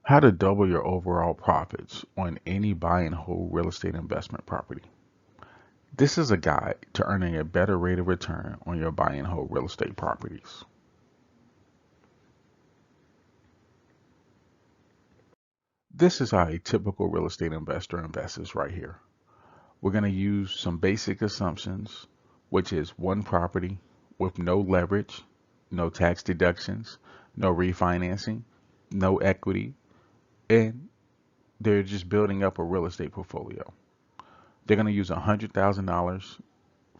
How to double your overall profits on any buy and hold real estate investment property. This is a guide to earning a better rate of return on your buy and hold real estate properties. This is how a typical real estate investor invests right here. We're going to use some basic assumptions, which is one property with no leverage, no tax deductions, no refinancing, no equity, and they're just building up a real estate portfolio. They're going to use $100,000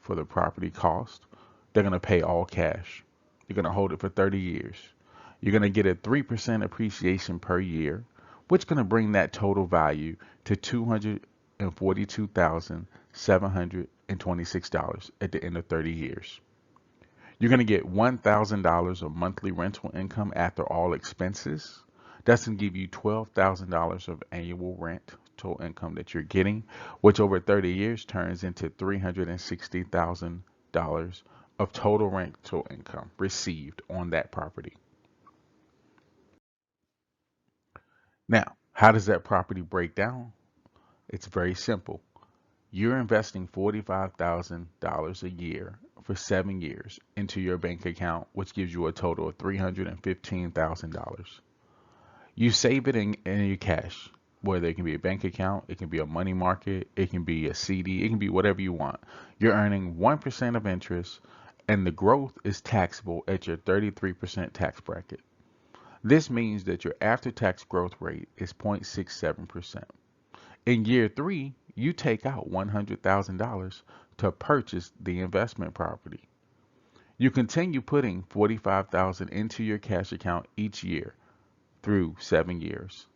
for the property cost. They're going to pay all cash. You're going to hold it for 30 years. You're going to get a 3% appreciation per year, which is going to bring that total value to $242,726 at the end of 30 years. You're going to get $1,000 of monthly rental income after all expenses. That's going to give you $12,000 of annual rental income that you're getting, which over 30 years turns into $360,000 of total rental income received on that property. Now, how does that property break down? It's very simple. You're investing $45,000 a year for 7 years into your bank account, which gives you a total of $315,000. You save it in your cash, whether it can be a bank account, it can be a money market, it can be a CD, it can be whatever you want. You're earning 1% of interest, and the growth is taxable at your 33% tax bracket. This means that your after-tax growth rate is 0.67%. In year 3, you take out $100,000 to purchase the investment property. You continue putting $45,000 into your cash account each year through 7 years.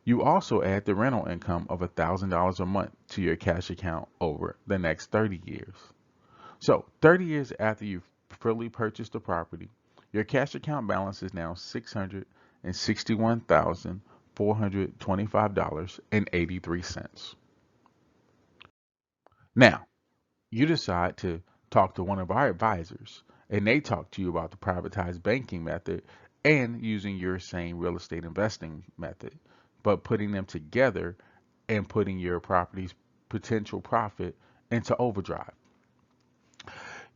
You also add the rental income of $1,000 a month to your cash account over the next 30 years. So 30 years after you've fully purchased the property, your cash account balance is now $661,425.83. Now, you decide to talk to one of our advisors, and they talk to you about the privatized banking method and using your same real estate investing method, but putting them together and putting your property's potential profit into overdrive.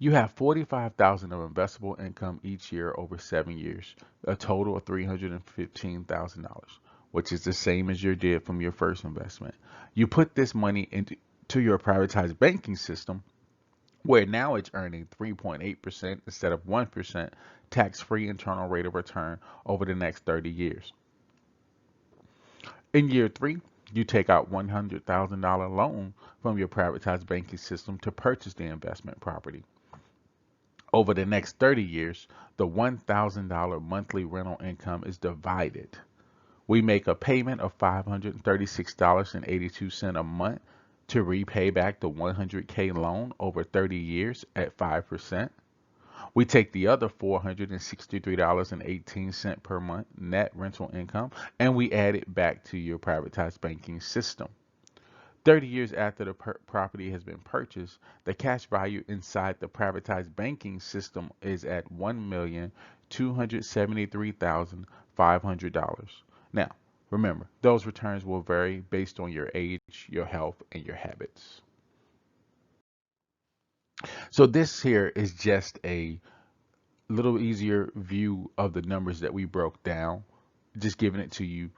You have 45,000 of investable income each year over 7 years, a total of $315,000, which is the same as you did from your first investment. You put this money into your privatized banking system, where now it's earning 3.8% instead of 1% tax-free internal rate of return over the next 30 years. In year 3, you take out $100,000 loan from your privatized banking system to purchase the investment property. Over the next 30 years, the $1,000 monthly rental income is divided. We make a payment of $536.82 a month to repay back the 100K loan over 30 years at 5%. We take the other $463.18 per month net rental income and we add it back to your privatized banking system. 30 years after the property has been purchased, the cash value inside the privatized banking system is at $1,273,500. Now, remember, those returns will vary based on your age, your health, and your habits. So this here is just a little easier view of the numbers that we broke down, just giving it to you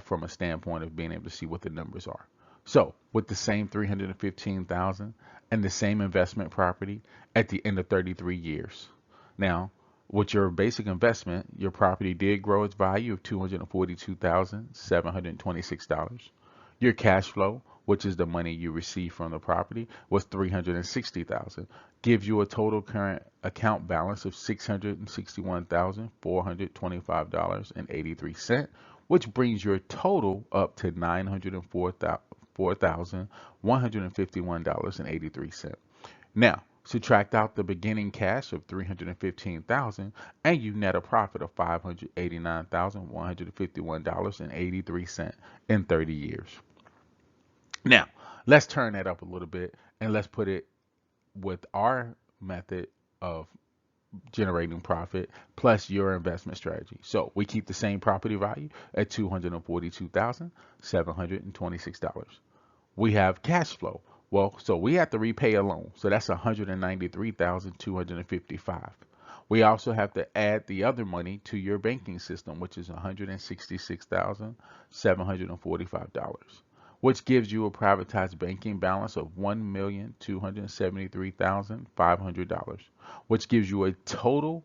from a standpoint of being able to see what the numbers are. So with the same 315,000 and the same investment property at the end of 33 years. Now, with your basic investment, your property did grow its value of $242,726. Your cash flow, which is the money you receive from the property, was $360,000. Gives you a total current account balance of $661,425.83, which brings your total up to $904,151.83. Now, subtract out the beginning cash of $315,000 and you net a profit of $589,151.83 in 30 years. Now, let's turn that up a little bit and let's put it with our method of generating profit plus your investment strategy. So we keep the same property value at $242,726. We have cash flow. Well, so we have to repay a loan. So that's $193,255. We also have to add the other money to your banking system, which is $166,745, which gives you a privatized banking balance of $1,273,500, which gives you a total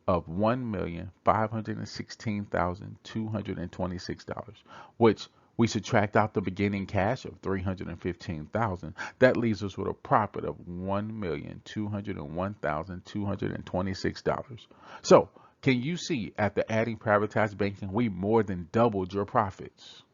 of $1,516,226, which we subtract out the beginning cash of $315,000. That leaves us with a profit of $1,201,226. So, can you see after adding privatized banking, we more than doubled your profits?